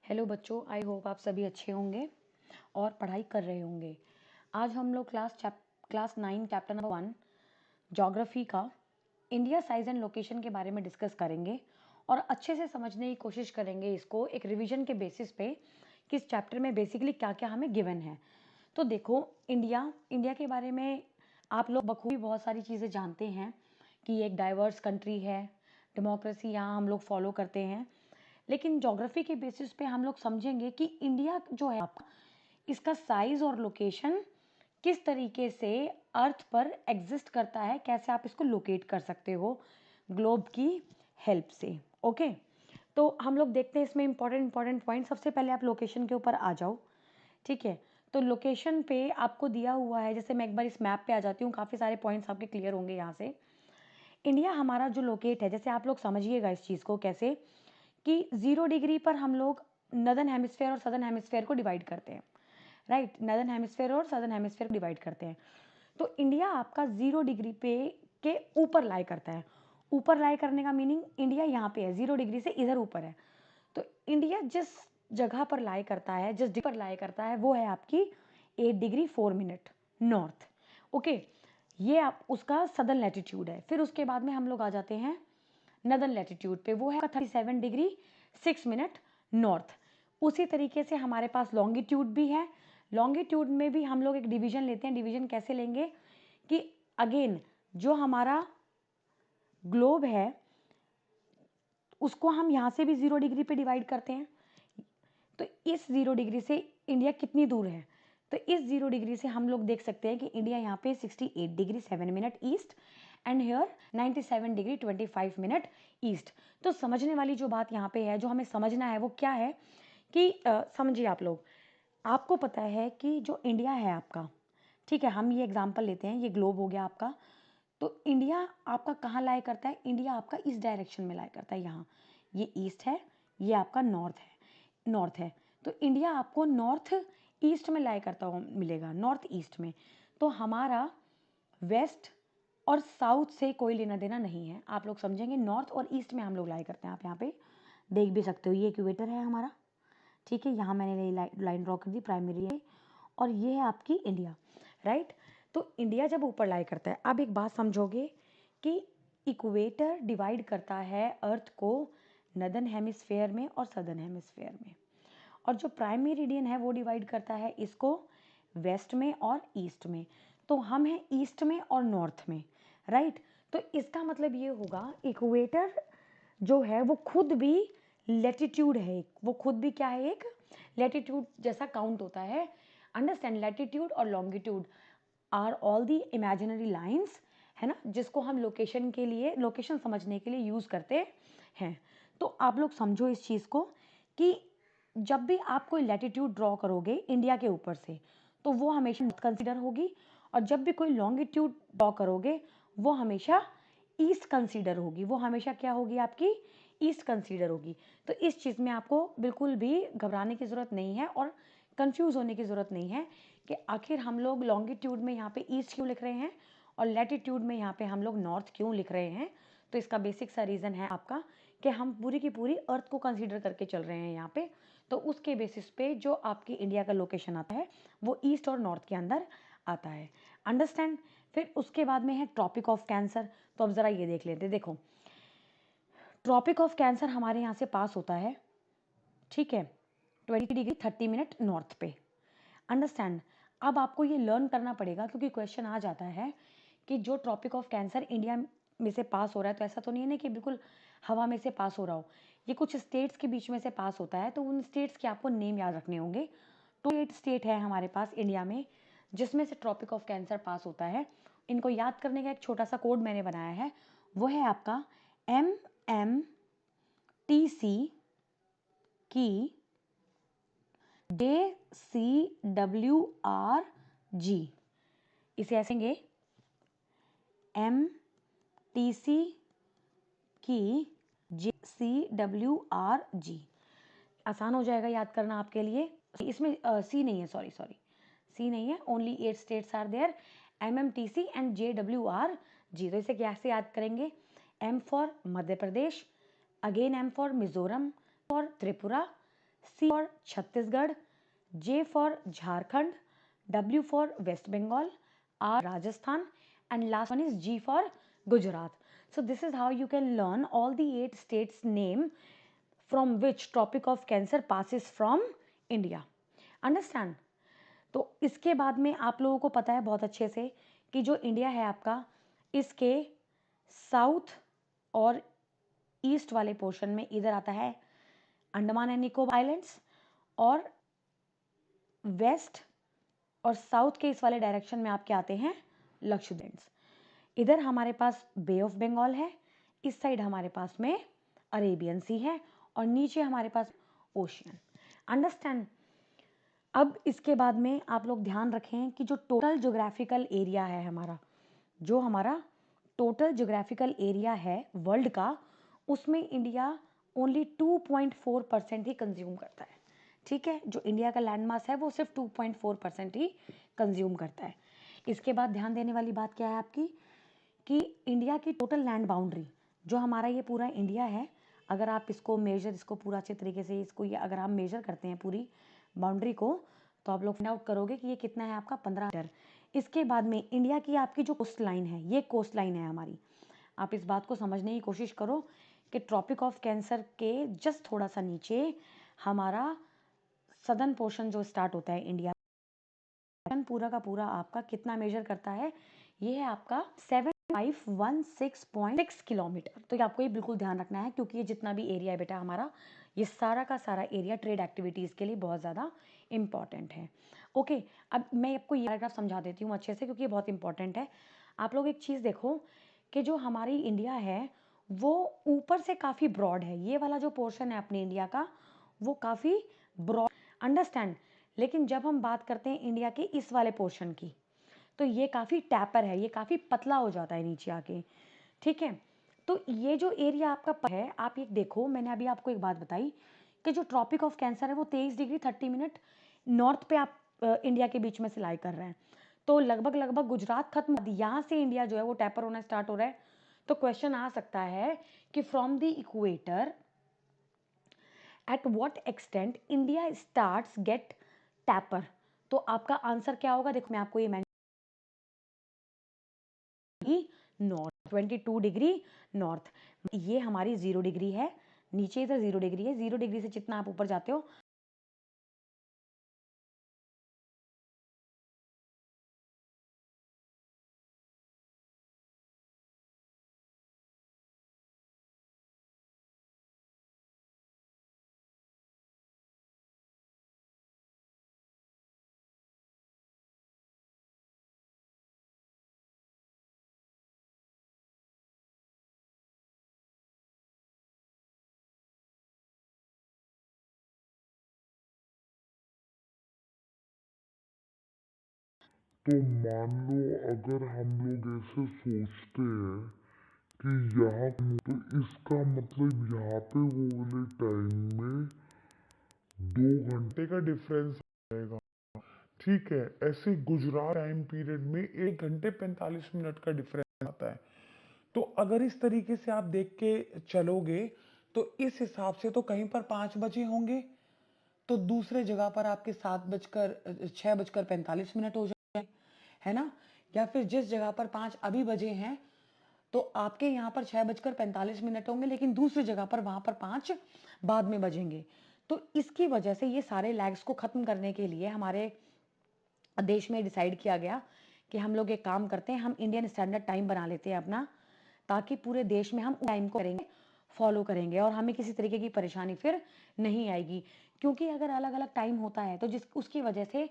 Hello बच्चों, I hope आप सभी अच्छे होंगे और पढ़ाई कर रहे होंगे। आज हम लोग क्लास 9 चैप्टर नंबर 1 ज्योग्राफी का इंडिया साइज एंड लोकेशन के बारे में डिस्कस करेंगे और अच्छे से समझने की कोशिश करेंगे इसको एक रिवीजन के बेसिस पे कि इस चैप्टर में बेसिकली क्या क्या हमें गिवन है। तो देखो, इंडिया के बारे में आप लोग बखूबी बहुत सारी चीज़ें जानते हैं कि एक डाइवर्स कंट्री है, डेमोक्रेसी यहाँ हम लोग फॉलो करते हैं। लेकिन ज्योग्राफी के बेसिस पे हम लोग समझेंगे कि इंडिया जो है आपका, इसका साइज और लोकेशन किस तरीके से अर्थ पर एग्जिस्ट करता है, कैसे आप इसको लोकेट कर सकते हो ग्लोब की हेल्प से। ओके, तो हम लोग देखते हैं इसमें इंपॉर्टेंट पॉइंट। सबसे पहले आप लोकेशन के ऊपर आ जाओ, ठीक है। तो लोकेशन पे आपको दिया हुआ है, जैसे मैं एक बार इस मैप पे आ जाती हूँ, काफ़ी सारे पॉइंट्स आपके क्लियर होंगे यहाँ से। इंडिया हमारा जो लोकेट है, जैसे आप लोग समझिएगा इस चीज़ को कैसे कि 0 डिग्री पर हम लोग नदर्न हेमिस्फेयर और सदर्न हेमिस्फेयर को डिवाइड करते हैं, राइट। नदर्न हेमिस्फेयर और सदर्न हेमिस्फेयर को डिवाइड करते हैं। तो इंडिया आपका 0 डिग्री पे के ऊपर लाई करता है। ऊपर लाई करने का मीनिंग इंडिया यहाँ पे है, 0 डिग्री से इधर ऊपर है। तो इंडिया जिस जगह पर लाई करता है, जिस डिग्री पर लाई करता है, वो है आपकी 8 डिग्री 4 मिनट नॉर्थ। ओके, ये आप उसका सदर्न लैटिट्यूड है। फिर उसके बाद में हम लोग आ जाते हैं नदर्न लैटिट्यूड पे, वो है 37 डिग्री 6 मिनट नॉर्थ। उसी तरीके से हमारे पास लॉन्गिट्यूड भी है। लॉन्गिट्यूड में भी हम लोग एक डिवीजन लेते हैं। डिवीजन कैसे लेंगे कि अगेन जो हमारा ग्लोब है उसको हम यहाँ से भी 0 डिग्री पे डिवाइड करते हैं। तो इस 0 डिग्री से इंडिया कितनी दूर है, तो इस 0 डिग्री से हम लोग देख सकते हैं कि इंडिया यहाँ पे 68 degree 7 minute east and here 97 degree 25 minute east. तो समझने वाली जो बात यहाँ पे है, जो हमें समझना है, वो क्या है कि समझिए आप लोग, आपको पता है कि जो इंडिया है आपका, ठीक है, हम ये एग्जाम्पल लेते हैं, ये ग्लोब हो गया आपका। तो इंडिया आपका कहाँ लाई करता है? इंडिया आपका इस डायरेक्शन में लाई करता है, यहाँ ये ईस्ट है, ये आपका नॉर्थ है। तो इंडिया आपको नॉर्थ ईस्ट में लाई करता हुआ मिलेगा, नॉर्थ ईस्ट में। तो हमारा वेस्ट और साउथ से कोई लेना देना नहीं है, आप लोग समझेंगे। नॉर्थ और ईस्ट में हम लोग लाई करते हैं। आप यहाँ पे देख भी सकते हो, ये इक्वेटर है हमारा, ठीक है। यहाँ मैंने लाइन ड्रॉ कर दी प्राइमरी है, और ये है आपकी इंडिया, राइट। तो इंडिया जब ऊपर लाई करता है, अब एक बात समझोगे कि इक्वेटर डिवाइड करता है अर्थ को नदर्न हेमिस्फेयर में और सदर्न हेमिस्फेयर में, और जो प्राइम मेरिडियन है वो डिवाइड करता है इसको वेस्ट में और ईस्ट में। तो हम हैं ईस्ट में और नॉर्थ में, राइट। तो इसका मतलब ये होगा इक्वेटर जो है वो खुद भी लैटिट्यूड है, वो खुद भी क्या है, एक लैटिट्यूड जैसा काउंट होता है। अंडरस्टैंड, लैटिट्यूड और longitude are all the imaginary lines, है ना, जिसको हम लोकेशन के लिए, लोकेशन समझने के लिए यूज करते हैं। तो आप लोग समझो इस चीज को कि जब भी आप कोई लैटिट्यूड ड्रॉ करोगे इंडिया के ऊपर से, तो वो हमेशा कंसीडर होगी, और जब भी कोई लॉन्गिट्यूड ड्रॉ करोगे वो हमेशा ईस्ट कंसीडर होगी, वो हमेशा क्या होगी आपकी, ईस्ट कंसीडर होगी। तो इस चीज़ में आपको बिल्कुल भी घबराने की ज़रूरत नहीं है और कंफ्यूज होने की ज़रूरत नहीं है कि आखिर हम लोग लॉन्गिट्यूड में यहाँ पे ईस्ट क्यों लिख रहे हैं और लैटिट्यूड में यहाँ पे हम लोग नॉर्थ क्यों लिख रहे हैं। तो इसका बेसिक सा रीज़न है आपका कि हम पूरी की पूरी अर्थ को कंसीडर करके चल रहे हैं यहाँ पे। तो उसके बेसिस पे जो आपकी इंडिया का लोकेशन आता है वो ईस्ट और नॉर्थ के अंदर आता है। अंडरस्टैंड। फिर उसके बाद में है ट्रॉपिक ऑफ कैंसर। तो अब ज़रा ये देख लेते हैं। देखो, ट्रॉपिक ऑफ कैंसर हमारे यहाँ से पास होता है, ठीक है, 20 डिग्री 30 मिनट नॉर्थ पे। अंडरस्टैंड। अब आपको ये लर्न करना पड़ेगा क्योंकि क्वेश्चन आ जाता है कि जो ट्रॉपिक ऑफ कैंसर इंडिया में से पास हो रहा है, तो ऐसा तो नहीं है ना कि बिल्कुल हवा में से पास हो रहा हो, ये कुछ स्टेट्स के बीच में से पास होता है। तो उन स्टेट्स के आपको नेम याद रखने होंगे। तो 8 स्टेट है हमारे पास इंडिया में जिसमें से ट्रॉपिक ऑफ कैंसर पास होता है। इनको याद करने का एक छोटा सा कोड मैंने बनाया है, वो है आपका MMTC की JCWRG। इसे ऐसेंगे MTC की JCWRG। आसान हो जाएगा याद करना आपके लिए। इसमें सी नहीं है, सॉरी सी नहीं है, only 8 states are there, MMTC and JWRG। तो इसे कैसे याद करेंगे? M for Madhya Pradesh, again M for Mizoram, for Tripura, C for Chhattisgarh, J for Jharkhand, W for West Bengal, R Rajasthan, and last one is G for Gujarat. So this is how you can learn all the 8 states name from which Tropic of Cancer passes from India. Understand? तो इसके बाद में आप लोगों को पता है बहुत अच्छे से कि जो इंडिया है आपका, इसके साउथ और ईस्ट वाले पोर्शन में इधर आता है अंडमान एंड निकोबार आइलैंड्स, और वेस्ट और साउथ के इस वाले डायरेक्शन में आपके आते हैं लक्षद्वीप। इधर हमारे पास बे ऑफ बंगाल है, इस साइड हमारे पास में अरेबियन सी है, और नीचे हमारे पास ओशियन। अंडरस्टैंड? अब इसके बाद में आप लोग ध्यान रखें कि जो टोटल ज्योग्राफिकल एरिया है हमारा, जो हमारा टोटल ज्योग्राफिकल एरिया है वर्ल्ड का, उसमें इंडिया ओनली 2.4% ही कंज्यूम करता है। ठीक है, जो इंडिया का लैंड मास है वो सिर्फ 2.4% ही कंज्यूम करता है। इसके बाद ध्यान देने वाली बात क्या है आपकी, कि इंडिया की टोटल लैंड बाउंड्री, जो हमारा ये पूरा इंडिया है, अगर आप इसको मेजर, इसको पूरा अच्छे तरीके से इसको ये अगर आप मेजर करते हैं पूरी बाउंड्री को, तो आप लोग फाइंड आउट करोगे कि ये कितना है आपका 15 मीटर। इसके बाद में इंडिया की आपकी जो कोस्ट लाइन है, ये कोस्ट लाइन है हमारी। आप इस बात को समझने की कोशिश करो कि ट्रॉपिक ऑफ कैंसर के जस्ट थोड़ा सा नीचे हमारा सदर्न पोर्शन जो स्टार्ट होता है इंडिया, पूरा का पूरा आपका कितना मेजर करता है, ये है आपका 7516.6 किलोमीटर। तो ये आपको ये बिल्कुल ध्यान रखना है, क्योंकि ये जितना भी एरिया है बेटा हमारा, ये सारा का सारा एरिया ट्रेड एक्टिविटीज़ के लिए बहुत ज़्यादा इंपॉर्टेंट है। ओके, अब मैं आपको ये पैराग्राफ समझा देती हूँ अच्छे से, क्योंकि ये बहुत इंपॉर्टेंट है। आप लोग एक चीज़ देखो कि जो हमारी इंडिया है वो ऊपर से काफ़ी ब्रॉड है, ये वाला जो पोर्शन है अपने इंडिया का वो काफ़ी ब्रॉड, अंडरस्टैंड। लेकिन जब हम बात करते हैं इंडिया के इस वाले पोर्शन की, तो ये काफ़ी टैपर है, ये काफ़ी पतला हो जाता है नीचे आके। ठीक है, तो ये जो एरिया आपका है, आप ये देखो, मैंने अभी आपको एक बात बताई कि जो ट्रॉपिक ऑफ कैंसर है वो 23 डिग्री 30 मिनट नॉर्थ पे आप इंडिया के बीच में से लाई कर रहे हैं। तो लगभग गुजरात खत्म, यहाँ से इंडिया जो है वो टैपर होना स्टार्ट हो रहा है। तो क्वेश्चन आ सकता है कि from the equator at what extent India starts get taper. तो आपका आंसर क्या होगा, देखो मैं आपको ये नॉर्थ 22 डिग्री नॉर्थ, ये हमारी 0 डिग्री है, नीचे इधर 0 डिग्री है, 0 डिग्री से जितना आप ऊपर जाते हो तो मान लो अगर हम लोग ऐसे सोचते हैं कि यहाँ, तो इसका मतलब यहाँ पे वो वाले टाइम में 2 घंटे का डिफरेंस आएगा। ठीक है, ऐसे गुजरात टाइम पीरियड में 1 घंटे 45 मिनट का डिफरेंस आता है। तो अगर इस तरीके से आप देख के चलोगे तो इस हिसाब से तो कहीं पर 5 बजे होंगे, तो दूसरे जगह पर आपके 6:45 हो जाए, है ना। या फिर जिस जगह पर 5 अभी बजे हैं, तो आपके यहाँ पर 6:45 होंगे, लेकिन दूसरी जगह पर वहां पर 5 बाद में बजेंगे। तो इसकी वजह से ये सारे लैग्स को खत्म करने के लिए हमारे देश में डिसाइड किया गया कि हम लोग एक काम करते हैं, हम इंडियन स्टैंडर्ड टाइम बना लेते हैं अपना, ताकि पूरे देश में हम टाइम को करेंगे, फॉलो करेंगे, और हमें किसी तरीके की परेशानी फिर नहीं आएगी। क्योंकि अगर अलग अलग टाइम होता है तो जिस उसकी वजह से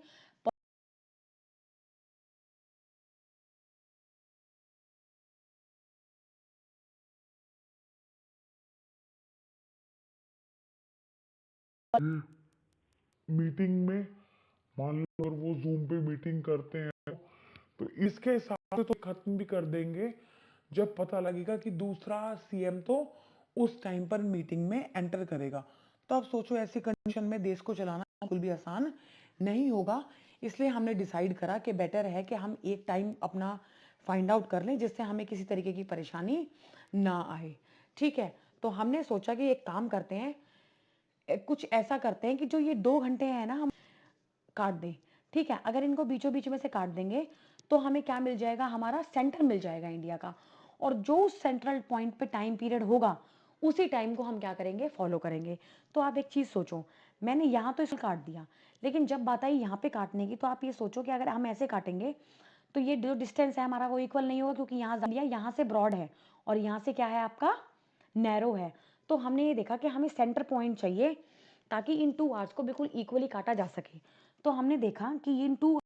मीटिंग में मान लो अगर वो जूम पे मीटिंग करते हैं, तो इसके हिसाब से तो खत्म भी कर देंगे जब पता लगेगा कि दूसरा सीएम तो उस टाइम पर मीटिंग में एंटर करेगा। तो अब सोचो ऐसी कंडीशन में देश को चलाना बिल्कुल भी आसान नहीं होगा। इसलिए हमने डिसाइड करा कि बेटर है कि हम एक टाइम अपना फाइंड आउट कर लें, जिससे हमें किसी तरीके की परेशानी ना आए। ठीक है, तो हमने सोचा कि एक काम करते हैं कुछ ऐसा करते हैं कि जो ये 2 घंटे हैं ना, हम काट दें। ठीक है, अगर इनको बीचों बीच में से काट देंगे तो हमें क्या मिल जाएगा, हमारा सेंटर मिल जाएगा इंडिया का। और जो सेंट्रल पॉइंट पे टाइम पीरियड होगा उसी टाइम को हम क्या करेंगे, फॉलो करेंगे। तो आप एक चीज़ सोचो, मैंने यहाँ तो इसको काट दिया, लेकिन जब बात आई यहाँ पे काटने की, तो आप ये सोचो कि अगर हम ऐसे काटेंगे तो ये जो डिस्टेंस है हमारा वो इक्वल नहीं होगा, क्योंकि यहाँ से ब्रॉड है और यहाँ से क्या है आपका, नैरो है। तो हमने ये देखा कि हमें सेंटर पॉइंट चाहिए ताकि इन 2 आर्स को बिल्कुल इक्वली काटा जा सके। तो हमने देखा कि इन 2